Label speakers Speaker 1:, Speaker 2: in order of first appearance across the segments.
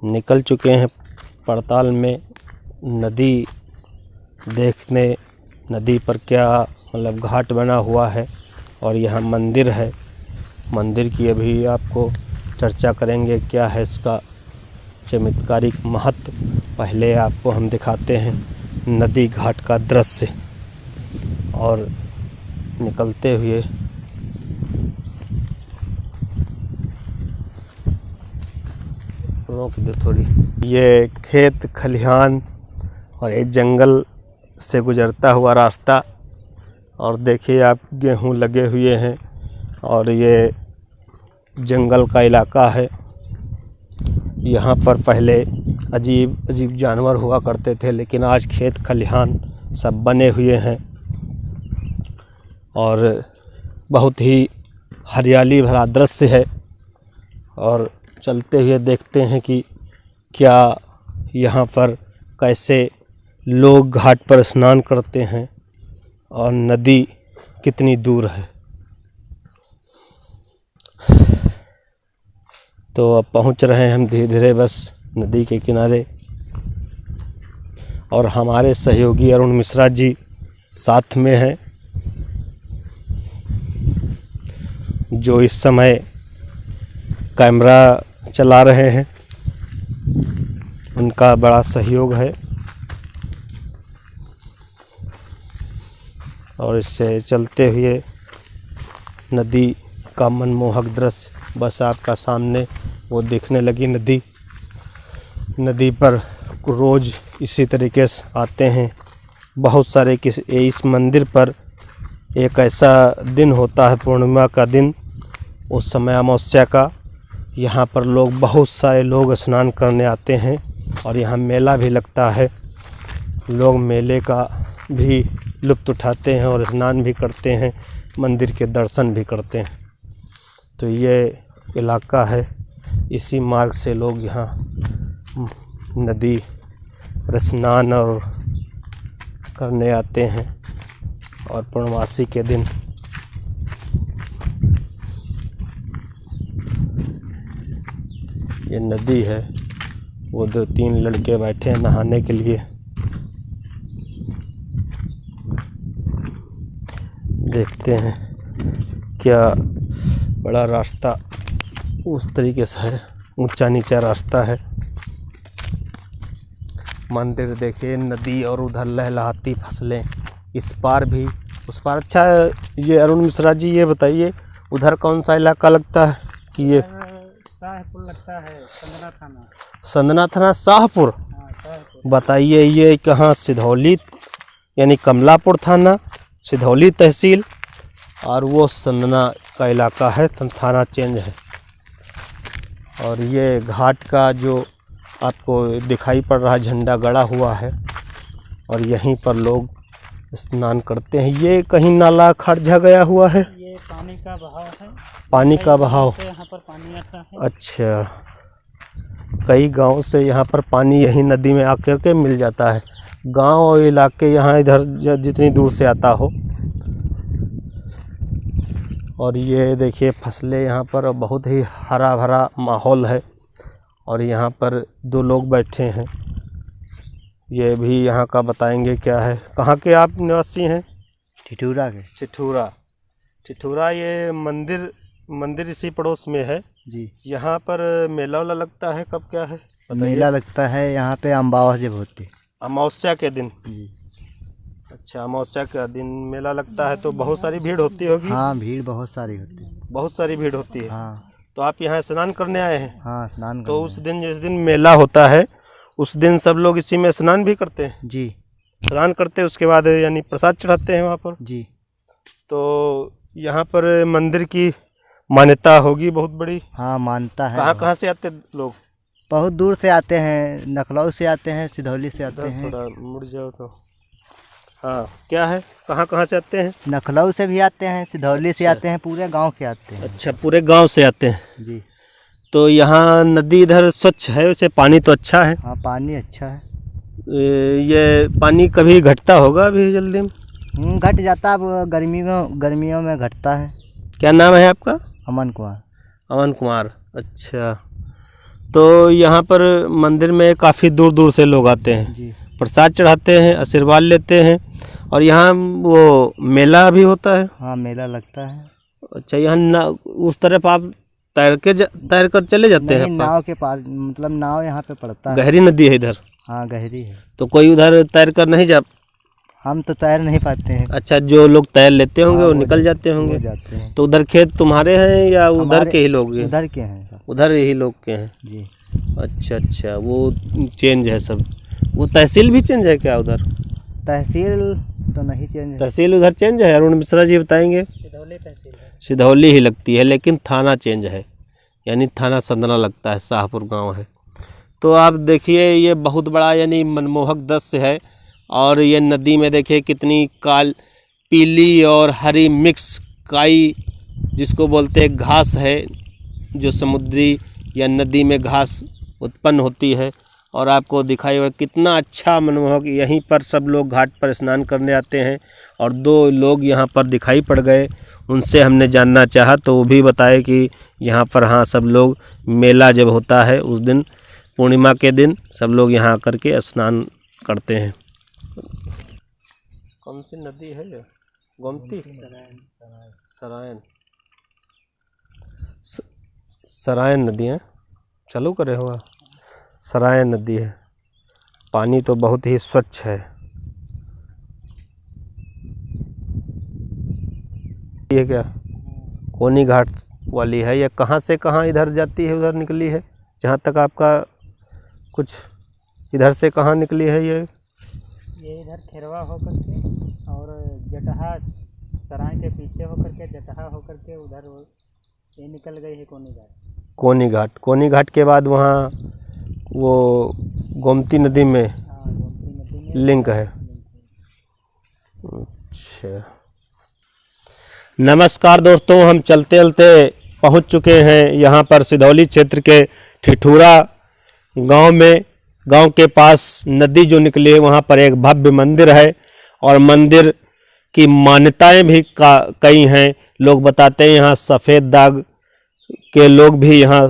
Speaker 1: निकल चुके हैं पड़ताल में नदी देखने। नदी पर क्या मतलब घाट बना हुआ है और यहाँ मंदिर है। मंदिर की अभी आपको चर्चा करेंगे, क्या है इसका चमत्कारिक महत्व। पहले आपको हम दिखाते हैं नदी घाट का दृश्य और निकलते हुए रोक दे थोड़ी। ये खेत खलिहान और एक जंगल से गुजरता हुआ रास्ता, और देखिए आप गेहूं लगे हुए हैं और ये जंगल का इलाका है। यहाँ पर पहले अजीब अजीब जानवर हुआ करते थे, लेकिन आज खेत खलिहान सब बने हुए हैं और बहुत ही हरियाली भरा दृश्य है। और चलते हुए देखते हैं कि क्या यहाँ पर कैसे लोग घाट पर स्नान करते हैं और नदी कितनी दूर है। तो अब पहुँच रहे हैं हम धीरे धीरे बस नदी के किनारे, और हमारे सहयोगी अरुण मिश्रा जी साथ में हैं, जो इस समय कैमरा चला रहे हैं। उनका बड़ा सहयोग है और इससे चलते हुए नदी का मनमोहक दृश्य बस आपका सामने वो दिखने लगी। नदी पर रोज़ इसी तरीके से आते हैं बहुत सारे। इस मंदिर पर एक ऐसा दिन होता है, पूर्णिमा का दिन, उस समय अमावस्या का, यहाँ पर लोग बहुत सारे लोग स्नान करने आते हैं और यहाँ मेला भी लगता है। लोग मेले का भी लुत्फ़ उठाते हैं और स्नान भी करते हैं, मंदिर के दर्शन भी करते हैं। तो ये इलाका है, इसी मार्ग से लोग यहाँ नदी पर स्नान और करने आते हैं। और पूर्णमासी के दिन ये नदी है, वो 2-3 लड़के बैठे हैं नहाने के लिए। देखते हैं क्या बड़ा रास्ता उस तरीके से है, ऊंचा नीचा रास्ता है। मंदिर देखिए, नदी और उधर लहलहाती फसलें, इस पार भी उस पार। अच्छा ये अरुण मिश्रा जी ये बताइए, उधर कौन सा इलाका लगता है कि ये?
Speaker 2: शाहपुर लगता है, संदना थाना।
Speaker 1: संदना थाना, शाहपुर। बताइए ये कहाँ? सिधौली यानी कमलापुर थाना, सिधौली तहसील, और वो संदना का इलाका है, थाना चेंज है। और ये घाट का जो आपको दिखाई पड़ रहा है झंडा गड़ा हुआ है और यहीं पर लोग स्नान करते हैं। ये कहीं नाला खर्जा गया हुआ है?
Speaker 2: ये पानी का बहाव है।
Speaker 1: पानी का बहाव,
Speaker 2: यहाँ पर पानी आता है।
Speaker 1: अच्छा, कई गांव से यहाँ पर पानी यही नदी में आकर के मिल जाता है। गांव और इलाके यहाँ इधर जितनी दूर से आता हो। और ये देखिए फसलें यहाँ पर, बहुत ही हरा भरा माहौल है। और यहाँ पर 2 लोग बैठे हैं, ये भी यहाँ का बताएंगे क्या है। कहाँ के आप निवासी हैं?
Speaker 3: ठिठुरा के।
Speaker 1: ठिठुरा ये मंदिर इसी पड़ोस में है
Speaker 3: जी।
Speaker 1: यहाँ पर मेला वाला लगता है, कब क्या है?
Speaker 3: मेला लगता है यहाँ पे अमावस्या जब होती,
Speaker 1: अमावस्या के दिन
Speaker 3: जी।
Speaker 1: अच्छा, अमावस्या का दिन मेला लगता है, तो बहुत सारी भीड़ होती होगी।
Speaker 3: हाँ, भीड़ बहुत सारी होती है।
Speaker 1: बहुत सारी भीड़ होती है।
Speaker 3: हाँ।
Speaker 1: तो आप यहाँ स्नान करने आए हैं?
Speaker 3: हाँ, स्नान
Speaker 1: तो उस दिन, जिस दिन मेला होता है, उस दिन सब लोग इसी में स्नान भी करते हैं?
Speaker 3: जी।
Speaker 1: स्नान करते हैं, उसके बाद यानी प्रसाद चढ़ाते हैं वहाँ पर?
Speaker 3: जी।
Speaker 1: तो यहाँ पर मंदिर की मान्यता होगी बहुत बड़ी।
Speaker 3: हाँ, मानता है।
Speaker 1: कहाँ से आते लोग?
Speaker 3: बहुत दूर से आते हैं, नखलऊ से आते हैं, सिधौली से आते हैं।
Speaker 1: थोड़ा मुड़ जाओ तो। हाँ, क्या है, कहाँ से आते हैं?
Speaker 3: नखलऊ से भी आते हैं, सिधौली से आते हैं, पूरे गांव के आते हैं।
Speaker 1: अच्छा, पूरे गांव से आते हैं
Speaker 3: जी।
Speaker 1: तो यहाँ नदी इधर स्वच्छ है, वैसे पानी तो अच्छा है?
Speaker 3: हाँ, पानी अच्छा है।
Speaker 1: ये पानी कभी घटता होगा अभी जल्दी में?
Speaker 3: घट जाता है, अब गर्मियों में घटता है।
Speaker 1: क्या नाम है आपका?
Speaker 3: अमन कुमार।
Speaker 1: अमन कुमार, अच्छा। तो यहाँ पर मंदिर में काफ़ी दूर दूर से लोग आते हैं,
Speaker 3: जी।
Speaker 1: प्रसाद चढ़ाते हैं, आशीर्वाद लेते हैं। और यहाँ वो मेला भी होता है।
Speaker 3: हाँ, मेला लगता है।
Speaker 1: अच्छा, यहाँ उस तरफ आप तैर कर चले जाते हैं?
Speaker 3: नहीं, नाव के पास, मतलब नाव यहाँ पे पड़ता है।
Speaker 1: गहरी नदी है इधर?
Speaker 3: हाँ, गहरी है।
Speaker 1: तो कोई उधर तैर कर नहीं जा?
Speaker 3: हम तो तैर नहीं पाते हैं।
Speaker 1: अच्छा, जो लोग तैर लेते होंगे
Speaker 3: हाँ,
Speaker 1: वो निकल जाते होंगे।
Speaker 3: जाते हैं।
Speaker 1: तो उधर खेत तुम्हारे हैं या उधर के ही लोग हैं?
Speaker 3: उधर के हैं सब।
Speaker 1: उधर ही लोग के हैं।
Speaker 3: जी।
Speaker 1: अच्छा अच्छा, वो चेंज है सब। वो तहसील भी चेंज है क्या उधर?
Speaker 3: तहसील तो नहीं चेंज है।
Speaker 1: तहसील उधर चेंज है, अरुण मिश्रा जी बताएंगे।
Speaker 2: सिधौली तहसील है।
Speaker 1: सिधौली ही लगती है, लेकिन थाना चेंज है, यानी थाना संदना लगता है, शाहपुर गांव है। तो आप देखिए ये बहुत बड़ा यानी मनमोहक दृश्य है। और ये नदी में देखिए कितनी पीली और हरी मिक्स काई, जिसको बोलते हैं घास है, जो समुद्री या नदी में घास उत्पन्न होती है। और आपको दिखाई हुआ कितना अच्छा मनमोहक। यहीं पर सब लोग घाट पर स्नान करने आते हैं। और दो लोग यहाँ पर दिखाई पड़ गए, उनसे हमने जानना चाहा तो वो भी बताए कि यहाँ पर हाँ सब लोग मेला जब होता है उस दिन, पूर्णिमा के दिन सब लोग यहाँ आकर के स्नान करते हैं। कौन सी नदी है ये? गोमती? सरायन। सरायन नदी है, चालू करे हुआ। सरायन नदी है। पानी तो बहुत ही स्वच्छ है। ये क्या कोनी घाट वाली है? या कहाँ से कहाँ इधर जाती है, उधर निकली है? जहाँ तक आपका कुछ इधर से कहाँ निकली है ये
Speaker 2: इधर खेरवा होकर के और जटहा सराय के पीछे होकर के जटहा होकर के उधर ये निकल गई है कोनी घाट।
Speaker 1: कोनी घाट। कोनी घाट के बाद वहाँ वो गोमती नदी में
Speaker 2: गोमती नदी में
Speaker 1: लिंक है। अच्छा, नमस्कार दोस्तों, हम चलते चलते पहुँच चुके हैं यहाँ पर सिधौली क्षेत्र के ठिठुरा गांव में। गांव के पास नदी जो निकली है वहाँ पर एक भव्य मंदिर है। और मंदिर की मान्यताएं भी कई हैं। लोग बताते हैं यहाँ सफ़ेद दाग के लोग भी यहाँ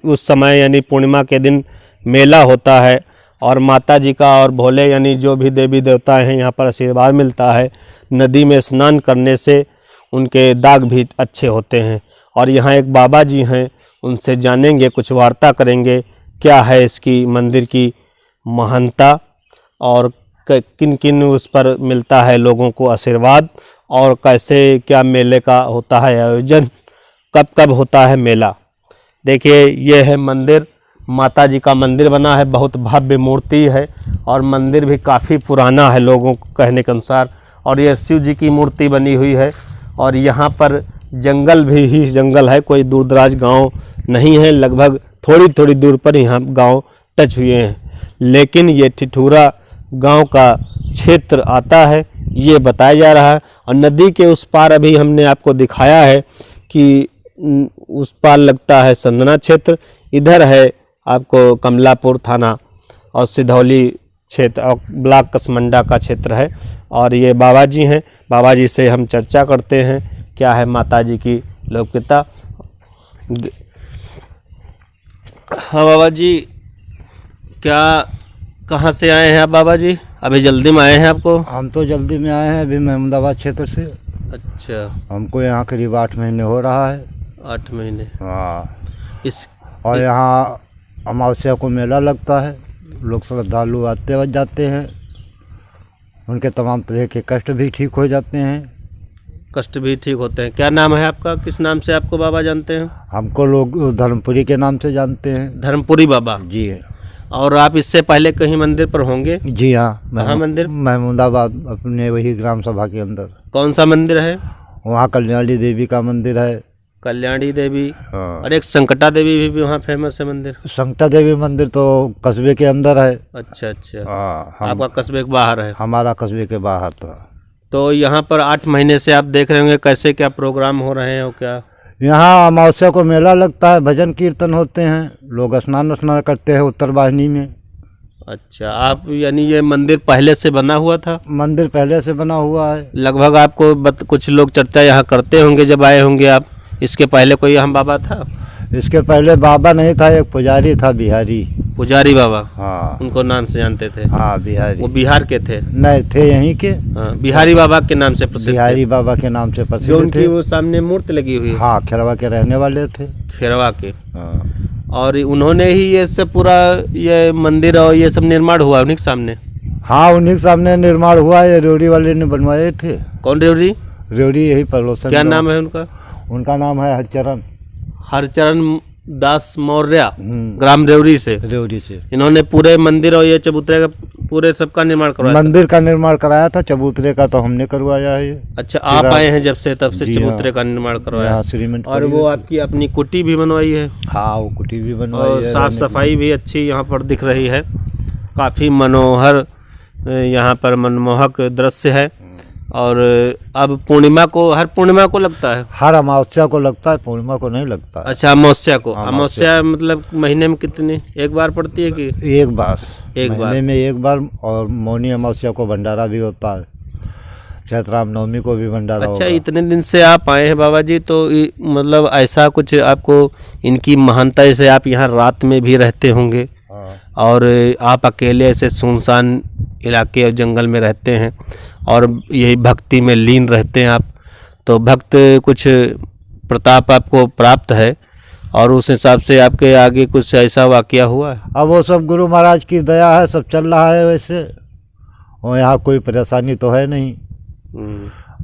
Speaker 1: उस समय यानी पूर्णिमा के दिन मेला होता है। और माता जी का और भोले यानी जो भी देवी देवता हैं यहाँ पर आशीर्वाद मिलता है। नदी में स्नान करने से उनके दाग भी अच्छे होते हैं। और यहाँ एक बाबा जी हैं, उनसे जानेंगे, कुछ वार्ता करेंगे क्या है इसकी मंदिर की महानता और किन किन उस पर मिलता है लोगों को आशीर्वाद, और कैसे क्या मेले का होता है आयोजन, कब कब होता है मेला। देखिए ये है मंदिर, माता जी का मंदिर बना है, बहुत भव्य मूर्ति है। और मंदिर भी काफ़ी पुराना है लोगों को कहने के अनुसार। और ये शिव जी की मूर्ति बनी हुई है। और यहाँ पर जंगल भी ही जंगल है, कोई दूर दराज गाँव नहीं है, लगभग थोड़ी थोड़ी दूर पर यहाँ गांव टच हुए हैं। लेकिन ये ठिठुरा गांव का क्षेत्र आता है ये बताया जा रहा है। और नदी के उस पार अभी हमने आपको दिखाया है कि उस पार लगता है संदना क्षेत्र, इधर है आपको कमलापुर थाना और सिधौली क्षेत्र और ब्लॉक कसमंडा का क्षेत्र है। और ये बाबा जी हैं, बाबा जी से हम चर्चा करते हैं क्या है माता जी की लौकिकता। हाँ बाबा जी, क्या कहाँ से आए हैं आप बाबा जी? अभी जल्दी में आए हैं आपको?
Speaker 3: हम तो जल्दी में आए हैं, अभी महमूदाबाद क्षेत्र से।
Speaker 1: अच्छा,
Speaker 3: हमको यहाँ करीब 8 महीने हो रहा है।
Speaker 1: 8 महीने?
Speaker 3: हाँ।
Speaker 1: और
Speaker 3: यहाँ अमावस्या को मेला लगता है, लोग श्रद्धालु आते जाते हैं, उनके तमाम तरह के कष्ट भी ठीक हो जाते हैं।
Speaker 1: कष्ट भी ठीक होते हैं। क्या नाम है आपका? किस नाम से आपको बाबा जानते हैं?
Speaker 3: हमको लोग धर्मपुरी के नाम से जानते हैं।
Speaker 1: धर्मपुरी बाबा
Speaker 3: जी है।
Speaker 1: और आप इससे पहले कहीं मंदिर पर होंगे?
Speaker 3: जी हाँ।
Speaker 1: कहाँ मंदिर?
Speaker 3: महमूदाबाद, अपने वही ग्राम सभा के अंदर।
Speaker 1: कौन सा मंदिर है
Speaker 3: वहाँ? कल्याणी देवी का मंदिर है।
Speaker 1: कल्याणी देवी।
Speaker 3: हाँ।
Speaker 1: और एक संकटा देवी भी वहाँ फेमस है मंदिर।
Speaker 3: संकटा देवी मंदिर तो कस्बे के अंदर है।
Speaker 1: अच्छा अच्छा।
Speaker 3: हाँ,
Speaker 1: आपका कस्बे के बाहर है?
Speaker 3: हमारा कस्बे के बाहर था।
Speaker 1: तो यहाँ पर 8 महीने से आप देख रहे होंगे कैसे क्या प्रोग्राम हो रहे हैं और क्या?
Speaker 3: यहाँ अमावस्या को मेला लगता है, भजन कीर्तन होते हैं, लोग स्नान करते हैं उत्तर वाहिनी में।
Speaker 1: अच्छा, आप यानी ये मंदिर पहले से बना हुआ था?
Speaker 3: मंदिर पहले से बना हुआ है।
Speaker 1: लगभग आपको कुछ लोग चर्चा यहाँ करते होंगे जब आए होंगे आप, इसके पहले कोई यहाँ बाबा था?
Speaker 3: इसके पहले बाबा नहीं था, एक पुजारी था बिहारी।
Speaker 1: पुजारी बाबा,
Speaker 3: हाँ
Speaker 1: उनको नाम से जानते थे।
Speaker 3: हाँ बिहारी।
Speaker 1: वो बिहार के थे।
Speaker 3: नहीं थे यहीं के।
Speaker 1: हाँ, बिहारी बाबा के नाम से प्रसिद्ध
Speaker 3: बिहारी
Speaker 1: थे।
Speaker 3: बाबा के नाम से
Speaker 1: जो
Speaker 3: प्रसिद्ध
Speaker 1: उनकी
Speaker 3: थे।
Speaker 1: वो सामने मूर्ति लगी हुई है।
Speaker 3: हाँ खेरवा के रहने वाले थे।
Speaker 1: खेरवा के।
Speaker 3: हाँ।
Speaker 1: और उन्होंने ही ये सब पूरा ये मंदिर और ये सब निर्माण हुआ उन्हीं के सामने।
Speaker 3: हाँ उन्हीं के सामने निर्माण हुआ, ये रेवड़ी वाले ने बनवाए थे।
Speaker 1: कौन रेवड़ी?
Speaker 3: रेवड़ी यही पड़ोसन।
Speaker 1: क्या नाम है उनका?
Speaker 3: उनका नाम है हरचरण।
Speaker 1: हरचरण दास मौर्य,
Speaker 3: हम्म।
Speaker 1: ग्राम रेवड़ी से।
Speaker 3: रेवड़ी से
Speaker 1: इन्होंने पूरे मंदिर और ये चबूतरे का पूरे सबका निर्माण करवाया था।
Speaker 3: मंदिर का निर्माण कराया था, चबूतरे का तो हमने करवाया है ये।
Speaker 1: अच्छा, आप आए हैं जब से तब से
Speaker 3: जी
Speaker 1: चबूतरे
Speaker 3: हाँ।
Speaker 1: का निर्माण करवाया।
Speaker 3: यहाँ सीमेंट
Speaker 1: और
Speaker 3: पड़ी
Speaker 1: वो
Speaker 3: है।
Speaker 1: आपकी अपनी कुटी भी बनवाई है।
Speaker 3: हाँ वो कुटी भी बनवाई
Speaker 1: और
Speaker 3: है।
Speaker 1: साफ
Speaker 3: रहने
Speaker 1: सफाई भी अच्छी यहाँ पर दिख रही है। काफ़ी मनोहर यहाँ पर मनमोहक दृश्य है। और अब पूर्णिमा को, हर पूर्णिमा को लगता है।
Speaker 3: हर अमावस्या को लगता है, पूर्णिमा को नहीं लगता है।
Speaker 1: अच्छा, अमावस्या को।
Speaker 3: अमावस्या।
Speaker 1: अमावस्या मतलब महीने में कितनी, एक बार पड़ती है कि?
Speaker 3: एक बार,
Speaker 1: एक बार।
Speaker 3: महीने में एक बार। और मौनी अमावस्या को भंडारा भी होता है। चैतराम नवमी को भी भंडारा
Speaker 1: अच्छा,
Speaker 3: होगा।
Speaker 1: इतने दिन से आप आए हैं बाबा जी, तो मतलब ऐसा कुछ आपको इनकी महानता से आप यहाँ रात में भी रहते होंगे
Speaker 3: हाँ।
Speaker 1: और आप अकेले ऐसे सुनसान इलाके और जंगल में रहते हैं और यही भक्ति में लीन रहते हैं आप, तो भक्त कुछ प्रताप आपको प्राप्त है और उस हिसाब से आपके आगे कुछ ऐसा वाकया हुआ है?
Speaker 3: अब वो सब गुरु महाराज की दया है, सब चल रहा है वैसे। और यहाँ कोई परेशानी तो है नहीं।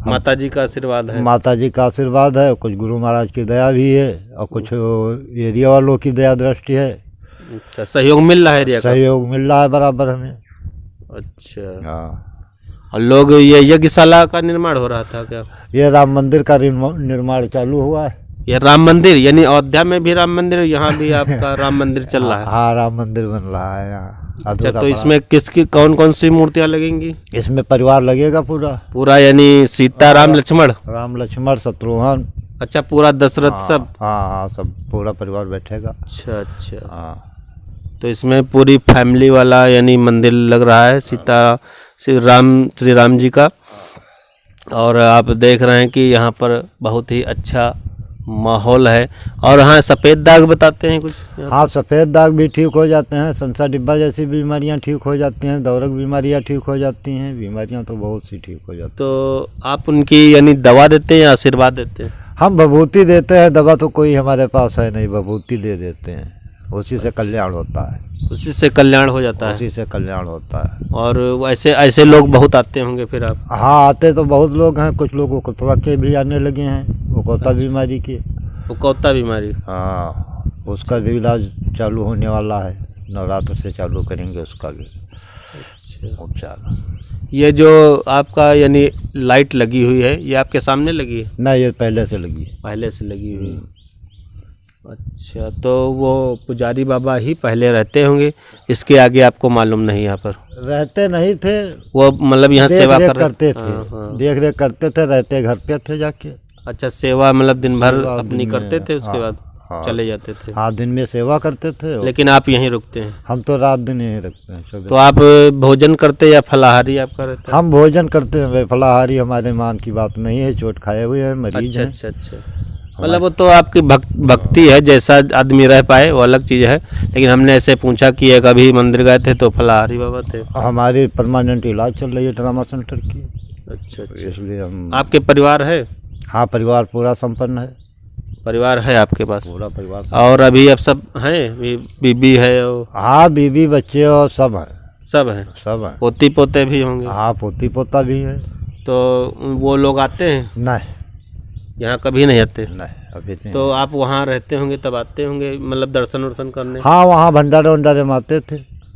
Speaker 1: माता जी का आशीर्वाद है।
Speaker 3: माता जी का आशीर्वाद है, कुछ गुरु महाराज की दया भी है और कुछ एरिया वालों की दया दृष्टि है।
Speaker 1: अच्छा, सहयोग मिल रहा है एरिया का?
Speaker 3: सहयोग मिल रहा है बराबर हमें।
Speaker 1: अच्छा।
Speaker 3: हाँ।
Speaker 1: और लोग ये यज्ञशाला का निर्माण हो रहा था क्या?
Speaker 3: ये राम मंदिर का निर्माण चालू हुआ है।
Speaker 1: ये राम मंदिर, यानी अयोध्या में भी राम मंदिर, यहाँ भी आपका राम मंदिर चल रहा है?
Speaker 3: हाँ राम मंदिर बन रहा है यहाँ।
Speaker 1: अच्छा, तो इसमें किसकी कौन कौन सी मूर्तियाँ लगेंगी?
Speaker 3: इसमें परिवार लगेगा पूरा।
Speaker 1: पूरा यानी सीता राम लक्ष्मण?
Speaker 3: राम लक्ष्मण शत्रुघ्न।
Speaker 1: अच्छा, पूरा दशरथ सब?
Speaker 3: हाँ हाँ सब पूरा परिवार बैठेगा।
Speaker 1: अच्छा अच्छा।
Speaker 3: हाँ।
Speaker 1: तो इसमें पूरी फैमिली वाला यानी मंदिर लग रहा है श्री राम जी का। और आप देख रहे हैं कि यहाँ पर बहुत ही अच्छा माहौल है। और हाँ, सफ़ेद दाग बताते हैं कुछ?
Speaker 3: हाँ सफ़ेद दाग भी ठीक हो जाते हैं, संसा डिब्बा जैसी बीमारियाँ ठीक हो जाती हैं, दौरक बीमारियाँ ठीक हो जाती हैं, बीमारियाँ तो बहुत सी ठीक हो जाती
Speaker 1: तो आप उनकी यानी दवा देते हैं या आशीर्वाद देते हैं?
Speaker 3: हैं। हम भभूति देते हैं, दवा तो कोई हमारे पास है नहीं, भभूति दे देते हैं, उसी से कल्याण होता है।
Speaker 1: उसी से कल्याण हो जाता है?
Speaker 3: उसी से कल्याण होता है।
Speaker 1: और वैसे ऐसे लोग बहुत आते होंगे फिर आप?
Speaker 3: हाँ आते तो बहुत लोग हैं, कुछ लोगों को कोतवा के भी आने लगे हैं, वो कोता बीमारी के।
Speaker 1: उकौता बीमारी?
Speaker 3: हाँ उसका भी इलाज चालू होने वाला है, नवरात्र से चालू करेंगे उसका भी उपचार।
Speaker 1: ये जो आपका यानी लाइट लगी हुई है, ये आपके सामने लगी है?
Speaker 3: नहीं ये पहले से लगी है।
Speaker 1: पहले से लगी हुई है। अच्छा, तो वो पुजारी बाबा ही पहले रहते होंगे, इसके आगे आपको मालूम नहीं? यहाँ पर
Speaker 3: रहते नहीं थे
Speaker 1: वो, मतलब यहाँ सेवा
Speaker 3: करते थे।
Speaker 1: हाँ, हाँ।
Speaker 3: देख रेख करते थे, रहते घर पे थे जाके।
Speaker 1: अच्छा, सेवा मतलब दिन भर
Speaker 3: सेवा
Speaker 1: अपनी
Speaker 3: दिन में,
Speaker 1: करते थे, उसके
Speaker 3: हाँ,
Speaker 1: बाद
Speaker 3: हाँ।
Speaker 1: चले जाते थे?
Speaker 3: हाँ दिन में सेवा करते थे।
Speaker 1: लेकिन आप यहीं रुकते हैं?
Speaker 3: हम तो रात दिन यहीं रखते हैं।
Speaker 1: तो आप भोजन करते या फलाहारी आपका रहता है?
Speaker 3: हम भोजन करते हैं, फलाहारी हमारे मान की बात नहीं है, चोट खाए हुए हैं, मरीज
Speaker 1: अच्छा
Speaker 3: हैं।
Speaker 1: अच्छा अच्छा। मतलब वो तो आपकी भक्ति है, जैसा आदमी रह पाए वो अलग चीज़ है। लेकिन हमने ऐसे पूछा कि एक अभी मंदिर गए थे तो फलाहारी बाबा थे।
Speaker 3: हमारी परमानेंट इलाज चल रही है ट्रामा सेंटर की।
Speaker 1: अच्छा अच्छा।
Speaker 3: इसलिए हम।
Speaker 1: आपके परिवार है?
Speaker 3: हाँ परिवार पूरा संपन्न है।
Speaker 1: परिवार है आपके पास?
Speaker 3: पूरा परिवार।
Speaker 1: और अभी अब सब हैं? बीबी है और?
Speaker 3: हाँ बीबी बच्चे और सब हैं।
Speaker 1: सब हैं?
Speaker 3: सब हैं।
Speaker 1: पोती पोते भी होंगे?
Speaker 3: हाँ पोती पोता भी है।
Speaker 1: तो वो लोग आते हैं?
Speaker 3: नहीं
Speaker 1: यहाँ कभी नहीं आते?
Speaker 3: नहीं अभी नहीं।
Speaker 1: तो आप वहाँ रहते होंगे तब आते होंगे, मतलब दर्शन वर्शन करने?
Speaker 3: हाँ वहाँ भंडारे वंडारे में आते थे।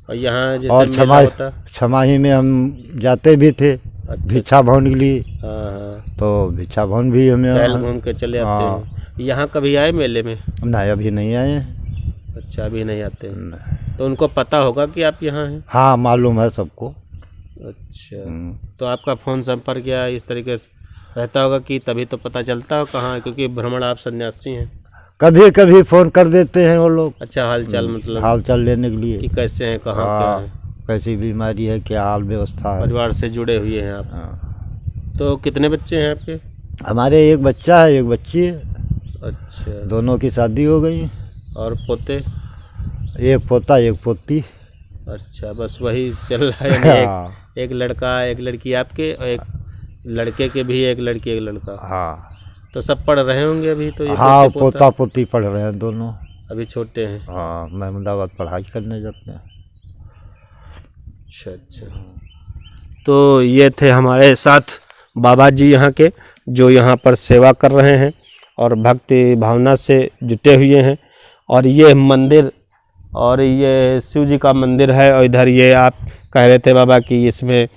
Speaker 1: और यहाँ जैसे
Speaker 3: और
Speaker 1: मेला होता?
Speaker 3: छमाही में हम जाते भी थे भिक्षा भवन के लिए।
Speaker 1: हाँ हाँ।
Speaker 3: तो भिक्षा भवन भी हमें
Speaker 1: टहल घूम के चले आते
Speaker 3: हाँ।
Speaker 1: हैं। यहाँ कभी आए मेले में?
Speaker 3: नहीं अभी नहीं आए हैं।
Speaker 1: अच्छा, अभी नहीं आते हैं।
Speaker 3: नहीं।
Speaker 1: तो उनको पता होगा कि आप यहाँ हैं?
Speaker 3: हाँ मालूम है सबको।
Speaker 1: अच्छा, तो आपका फ़ोन संपर्क या इस तरीके से रहता होगा कि तभी तो पता चलता हो कहाँ है, क्योंकि भ्रमण आप सन्यासी हैं।
Speaker 3: कभी कभी फ़ोन कर देते हैं वो लोग।
Speaker 1: अच्छा, हाल चाल मतलब
Speaker 3: हाल चाल लेने के लिए
Speaker 1: कि कैसे हैं, कहाँ क्या
Speaker 3: हाँ,
Speaker 1: है,
Speaker 3: कैसी बीमारी है, क्या हाल व्यवस्था है।
Speaker 1: परिवार से जुड़े हुए हैं आप।
Speaker 3: हाँ।
Speaker 1: तो कितने बच्चे हैं आपके?
Speaker 3: हमारे एक बच्चा है, एक बच्ची है।
Speaker 1: अच्छा।
Speaker 3: दोनों की शादी हो गई
Speaker 1: और पोते?
Speaker 3: एक पोता एक पोती।
Speaker 1: अच्छा, बस वही चल रहा है यानी
Speaker 3: हाँ
Speaker 1: एक लड़का एक लड़की आपके, और एक लड़के के भी एक लड़की एक लड़का।
Speaker 3: हाँ
Speaker 1: तो सब पढ़ रहे होंगे अभी तो? ये
Speaker 3: हाँ,
Speaker 1: पोते
Speaker 3: पोता पोती पढ़ रहे हैं दोनों।
Speaker 1: अभी छोटे हैं?
Speaker 3: हाँ, महमूदाबाद पढ़ाई करने जाते हैं।
Speaker 1: अच्छा अच्छा। तो ये थे हमारे साथ बाबा जी यहाँ के, जो यहाँ पर सेवा कर रहे हैं और भक्ति भावना से जुटे हुए हैं। और ये मंदिर, और ये शिव जी का मंदिर है, और इधर ये आप कह रहे थे बाबा कि इसमें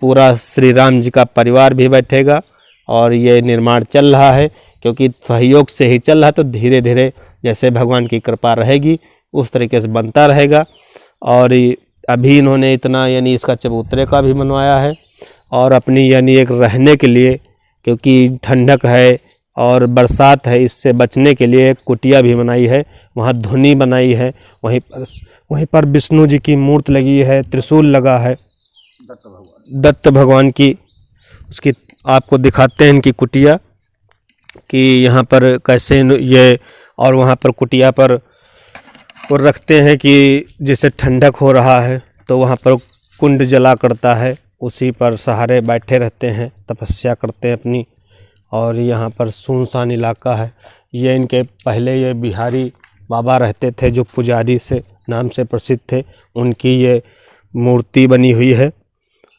Speaker 1: पूरा श्री राम जी का परिवार भी बैठेगा, और ये निर्माण चल रहा है, क्योंकि सहयोग से ही चल रहा है। तो धीरे धीरे जैसे भगवान की कृपा रहेगी उस तरीके से बनता रहेगा। और अभी इन्होंने इतना यानी इसका चबूतरे का भी बनवाया है, और अपनी यानी एक रहने के लिए, क्योंकि ठंडक है और बरसात है, इससे बचने के लिए एक कुटिया भी बनाई है, वहाँ धुनी बनाई है। वहीं पर विष्णु जी की मूर्ति लगी है, त्रिशूल लगा है, दत्त भगवान की। उसकी आपको दिखाते हैं इनकी कुटिया कि यहाँ पर कैसे ये, और वहाँ पर कुटिया पर वो रखते हैं कि जैसे ठंडक हो रहा है तो वहाँ पर कुंड जला करता है, उसी पर सहारे बैठे रहते हैं, तपस्या करते हैं अपनी। और यहाँ पर सुनसान इलाका है। ये इनके पहले ये बिहारी बाबा रहते थे, जो पुजारी से नाम से प्रसिद्ध थे, उनकी ये मूर्ति बनी हुई है।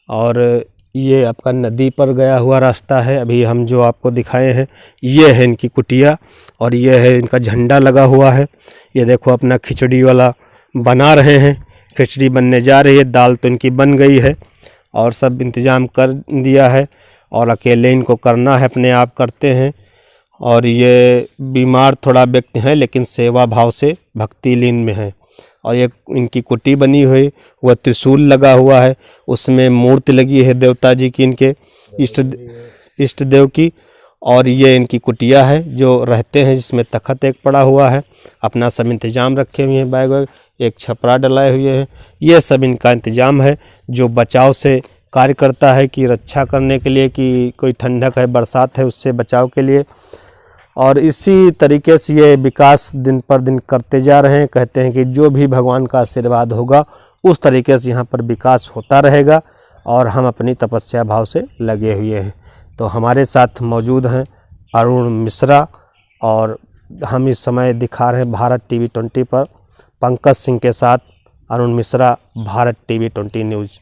Speaker 1: और ये आपका नदी पर गया हुआ रास्ता है, अभी हम जो आपको दिखाए हैं ये है इनकी कुटिया, और ये है इनका झंडा लगा हुआ है। ये देखो अपना खिचड़ी वाला बना रहे हैं, खिचड़ी बनने जा रही है, दाल तो इनकी बन गई है और सब इंतज़ाम कर दिया है, और अकेले इनको करना है, अपने आप करते हैं। और ये बीमार थोड़ा व्यक्ति हैं, लेकिन सेवा भाव से भक्ति लीन में है। और ये इनकी कुटी बनी हुई, वह त्रिशूल लगा हुआ है, उसमें मूर्ति लगी है देवता जी की, इनके इष्ट देव की। और ये इनकी कुटिया है जो रहते हैं, जिसमें तखत एक पड़ा हुआ है, अपना सब इंतजाम रखे हुए हैं, बैग वैग, एक छपरा डलाए हुए हैं। ये सब इनका इंतजाम है, जो बचाव से कार्य करता है, कि रक्षा करने के लिए, कि कोई ठंडक है, बरसात है, उससे बचाव के लिए। और इसी तरीके से ये विकास दिन पर दिन करते जा रहे हैं। कहते हैं कि जो भी भगवान का आशीर्वाद होगा उस तरीके से यहाँ पर विकास होता रहेगा, और हम अपनी तपस्या भाव से लगे हुए हैं। तो हमारे साथ मौजूद हैं अरुण मिश्रा, और हम इस समय दिखा रहे हैं भारत TV 20 पर पंकज सिंह के साथ अरुण मिश्रा, भारत TV 20 न्यूज़।